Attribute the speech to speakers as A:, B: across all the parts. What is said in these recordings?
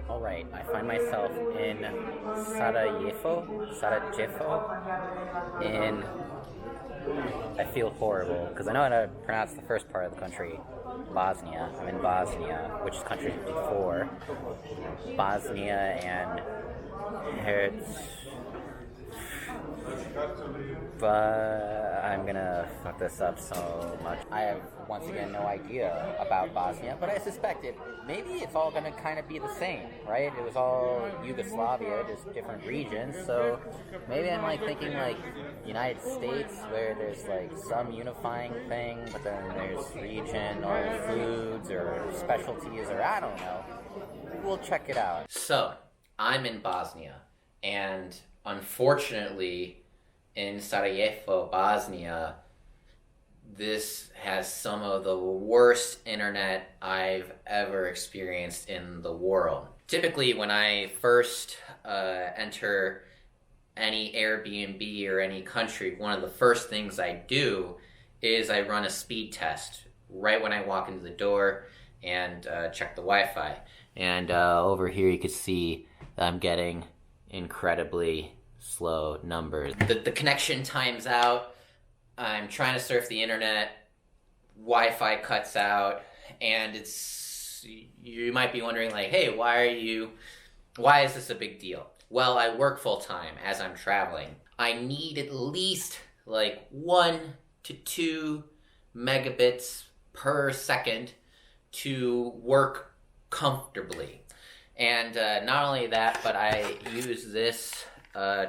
A: Alright, I find myself in Sarajevo, and I feel horrible because I know how to pronounce the first part of the country, Bosnia. I'm in Bosnia, which is country 54. Bosnia and Herz. But I'm gonna fuck this up so much. I have once again no idea about Bosnia, but I suspected maybe it's all gonna kind of be the same, right? It was all Yugoslavia, just different regions. So maybe I'm like thinking like United States, where there's like some unifying thing, but then there's regional foods or specialties, or I don't know. We'll check it out. So I'm in Bosnia, and unfortunately, in Sarajevo, Bosnia, this has some of the worst internet I've ever experienced in the world. Typically, when I first enter any Airbnb or any country, one of the first things I do is I run a speed test right when I walk into the door and check the Wi-Fi. And over here you can see that I'm getting incredibly slow numbers. The connection times out. I'm trying to surf the internet. Wi-Fi cuts out, and you might be wondering like, hey, why is this a big deal? Well, I work full time as I'm traveling. I need at least like 1 to 2 megabits per second to work comfortably. And not only that, but I use this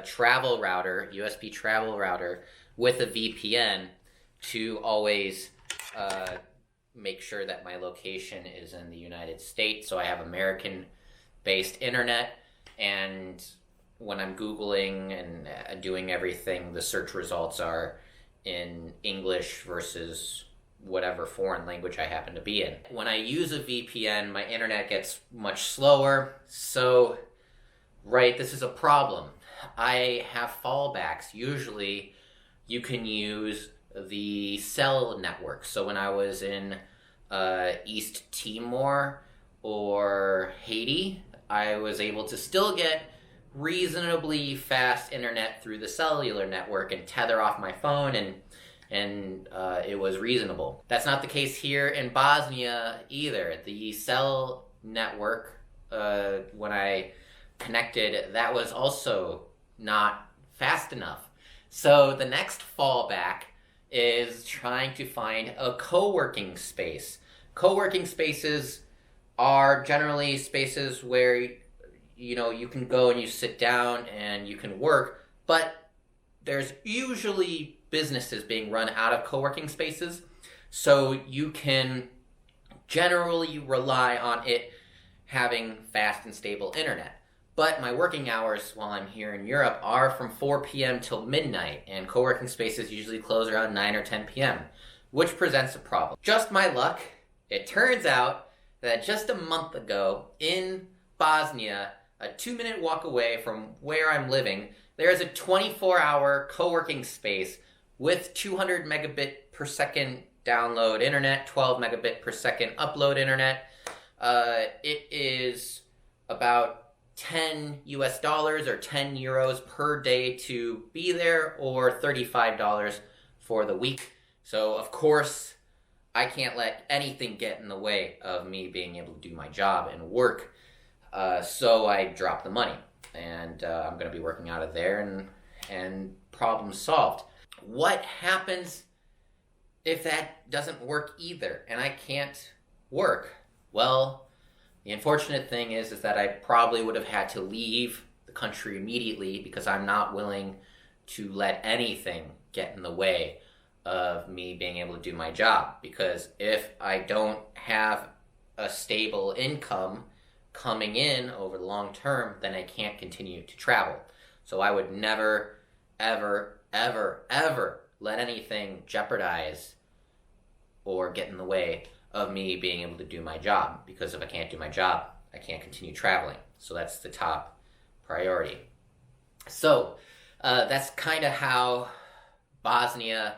A: travel router, USB travel router, with a VPN to always make sure that my location is in the United States. So I have American-based internet, and when I'm Googling and doing everything, the search results are in English versus whatever foreign language I happen to be in. When I use a VPN, my internet gets much slower. So, right, this is a problem. I have fallbacks. Usually, you can use the cell network. So when I was in East Timor or Haiti, I was able to still get reasonably fast internet through the cellular network and tether off my phone, and it was reasonable. That's not the case here in Bosnia either. The cell network, when I connected, that was also not fast enough. So the next fallback is trying to find a co-working space. Co-working spaces are generally spaces where you can go and you sit down and you can work, but there's usually businesses being run out of co-working spaces, so you can generally rely on it having fast and stable internet. But my working hours while I'm here in Europe are from 4 p.m. till midnight, and co-working spaces usually close around 9 or 10 p.m., which presents a problem. Just my luck, it turns out that just a month ago in Bosnia, a 2-minute walk away from where I'm living, there is a 24-hour co-working space with 200 megabit per second download internet, 12 megabit per second upload internet. It is about $10 or 10 euros per day to be there, or $35 for the week. So of course I can't let anything get in the way of me being able to do my job and work. So I dropped the money, and I'm going to be working out of there, and problem solved. What happens if that doesn't work either and I can't work? Well, the unfortunate thing is that I probably would have had to leave the country immediately, because I'm not willing to let anything get in the way of me being able to do my job. Because if I don't have a stable income coming in over the long term, then I can't continue to travel. So I would never, ever, ever, ever let anything jeopardize or get in the way of me being able to do my job, because if I can't do my job, I can't continue traveling. So that's the top priority. So that's kind of how Bosnia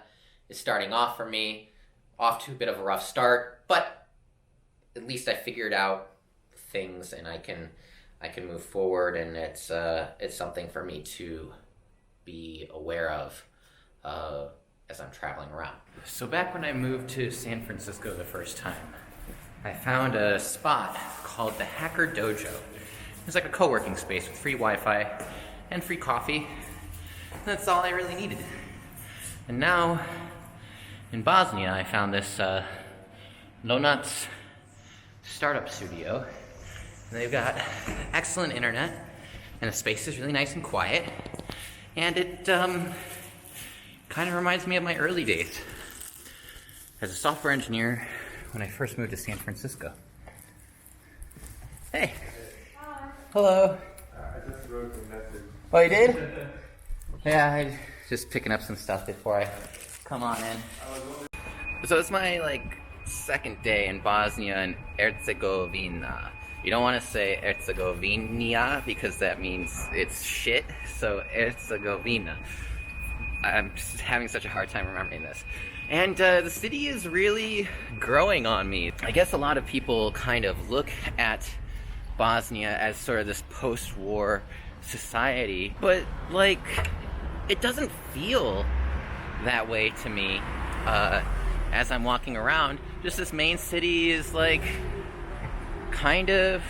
A: is starting off for me. Off to a bit of a rough start, but at least I figured out things, and I can move forward, and it's something for me to be aware of as I'm traveling around. So back when I moved to San Francisco the first time, I found a spot called the Hacker Dojo. It's like a co-working space with free Wi-Fi and free coffee. That's all I really needed. And now, in Bosnia, I found this Nomad startup studio. And they've got excellent internet, and the space is really nice and quiet. And it kind of reminds me of my early days as a software engineer when I first moved to San Francisco. Hey.
B: Hi.
A: Hello.
B: I just wrote a message.
A: Oh, you did? Yeah, I just picking up some stuff before I come on in. So it's my second day in Bosnia and Herzegovina. You don't want to say Herzegovina because that means it's shit. So Herzegovina. I'm just having such a hard time remembering this. And the city is really growing on me. I guess a lot of people kind of look at Bosnia as sort of this post-war society, but it doesn't feel that way to me as I'm walking around. Just this main city is kind of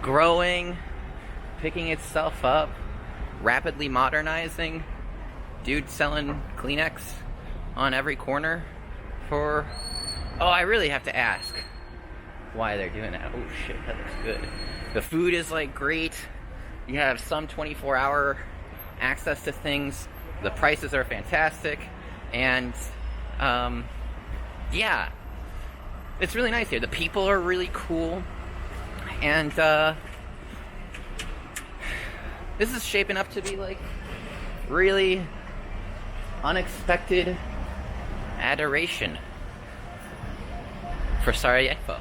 A: growing, picking itself up, rapidly modernizing. Dude selling Kleenex on every corner for... Oh, I really have to ask why they're doing that. Oh shit, that looks good. The food is great. You have some 24-hour access to things. The prices are fantastic. And yeah, it's really nice here. The people are really cool. And this is shaping up to be really unexpected adoration for Sarajevo.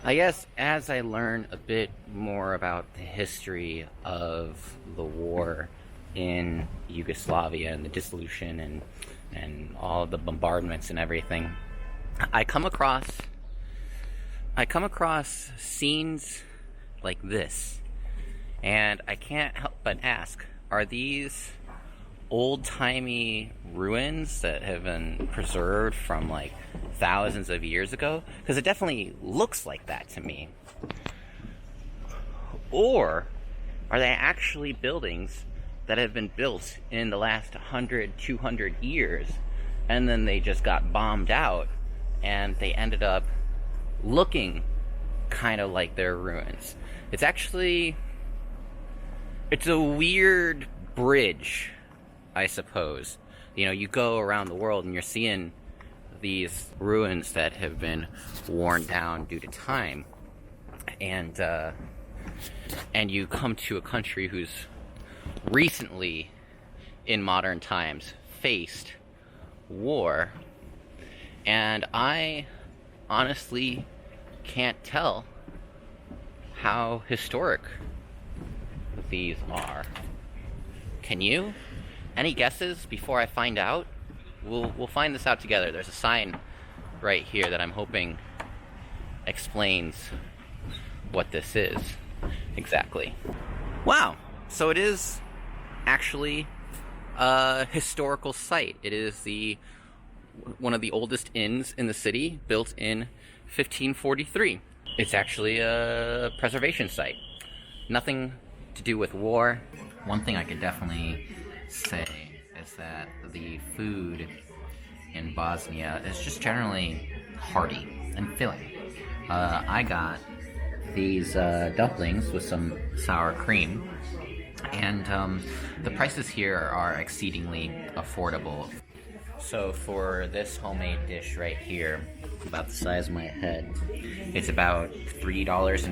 A: I guess as I learn a bit more about the history of the war in Yugoslavia and the dissolution and all the bombardments and everything, I come across scenes like this, and I can't help but ask, are these old-timey ruins that have been preserved from thousands of years ago? Because it definitely looks like that to me. Or are they actually buildings that have been built in the last 100, 200 years, and then they just got bombed out and they ended up looking kind of like their ruins? It's a weird bridge, I suppose. You go around the world and you're seeing these ruins that have been worn down due to time, and you come to a country who's recently, in modern times, faced war, and I honestly can't tell how historic these are. Can you? Any guesses before I find out? We'll find this out together. There's a sign right here that I'm hoping explains what this is exactly. Wow, so it is actually a historical site. It is one of the oldest inns in the city, built in 1543. It's actually a preservation site. Nothing to do with war. One thing I could definitely say is that the food in Bosnia is just generally hearty and filling. I got these dumplings with some sour cream, and the prices here are exceedingly affordable. So for this homemade dish right here, about the size of my head, it's about $3.50,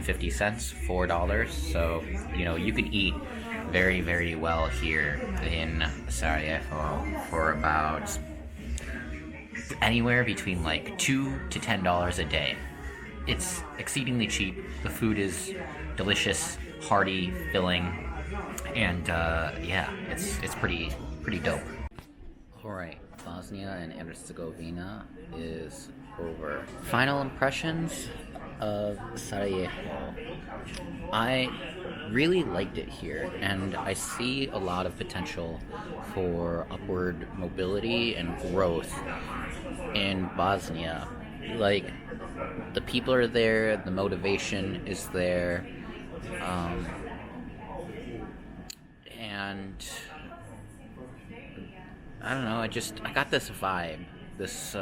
A: $4. So, you can eat very, very well here in Sarajevo for about anywhere between $2 to $10 a day. It's exceedingly cheap. The food is delicious, hearty, filling, and yeah, it's pretty dope. Alright, Bosnia and Herzegovina is over. Final impressions? of Sarajevo. I really liked it here, and I see a lot of potential for upward mobility and growth in Bosnia. Like, the people are there, the motivation is there, and I don't know, I got this vibe, this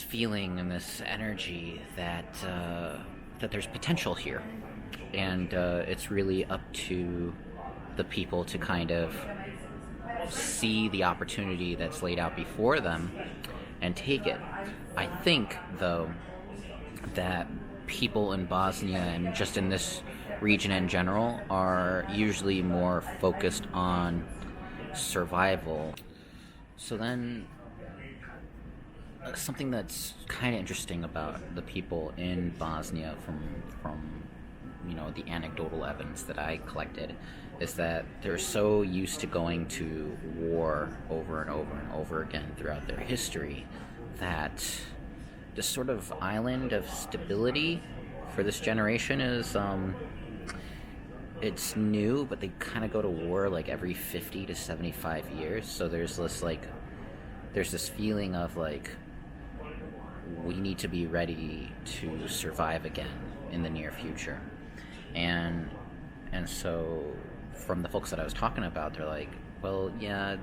A: feeling and this energy that there's potential here, and it's really up to the people to kind of see the opportunity that's laid out before them and take it. I think, though, that people in Bosnia and just in this region in general are usually more focused on survival. So then, something that's kind of interesting about the people in Bosnia from the anecdotal evidence that I collected is that they're so used to going to war over and over and over again throughout their history that this sort of island of stability for this generation is it's new, but they kind of go to war like every 50 to 75 years. So there's this feeling of like, we need to be ready to survive again in the near future. And so from the folks that I was talking about, they're like, well, yeah,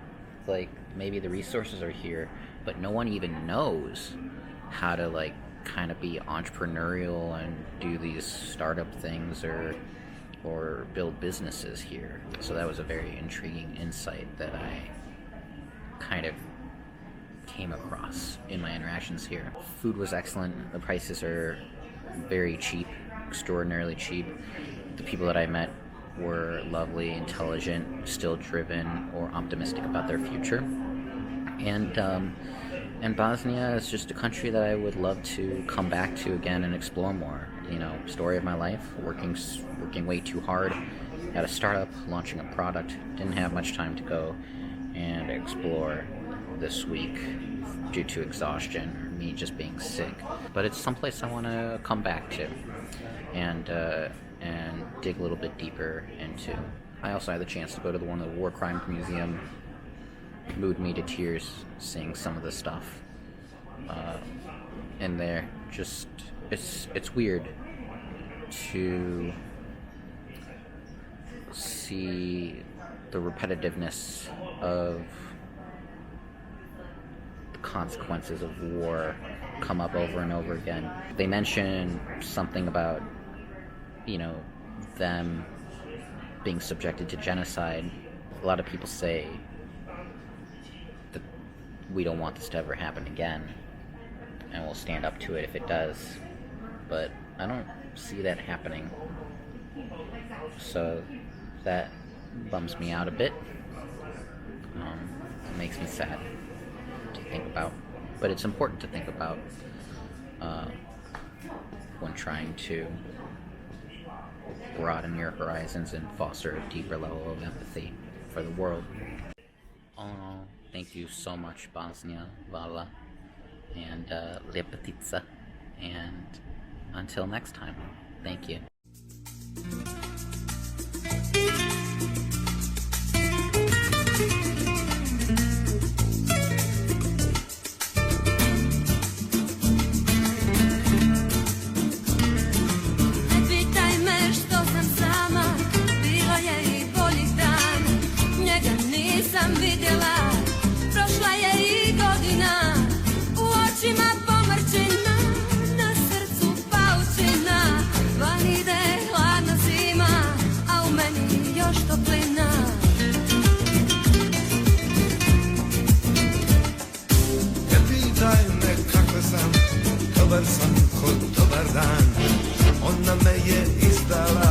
A: like maybe the resources are here, but no one even knows how to like kind of be entrepreneurial and do these startup things or build businesses here. So that was a very intriguing insight that I kind of came across in my interactions here. Food was excellent. The prices are very cheap, extraordinarily cheap. The people that I met were lovely, intelligent, still driven, or optimistic about their future. And Bosnia is just a country that I would love to come back to again and explore more. Story of my life, working way too hard at a startup, launching a product, didn't have much time to go and explore this week due to exhaustion or me just being sick. But it's someplace I want to come back to and dig a little bit deeper into. I also had the chance to go to one of the War Crimes Museum. Moved me to tears seeing some of the stuff in there. Just it's weird to see the repetitiveness of the consequences of war come up over and over again. They mention something about them being subjected to genocide. A lot of people say that we don't want this to ever happen again, and we'll stand up to it if it does, but I don't see that happening, so that bums me out a bit. It makes me sad to think about, but it's important to think about when trying to broaden your horizons and foster a deeper level of empathy for the world. All in all, thank you so much, Bosnia, Vala, and Lepetica, and until next time, thank you.
C: Dobar sam, dobar dan, ona me je izdala.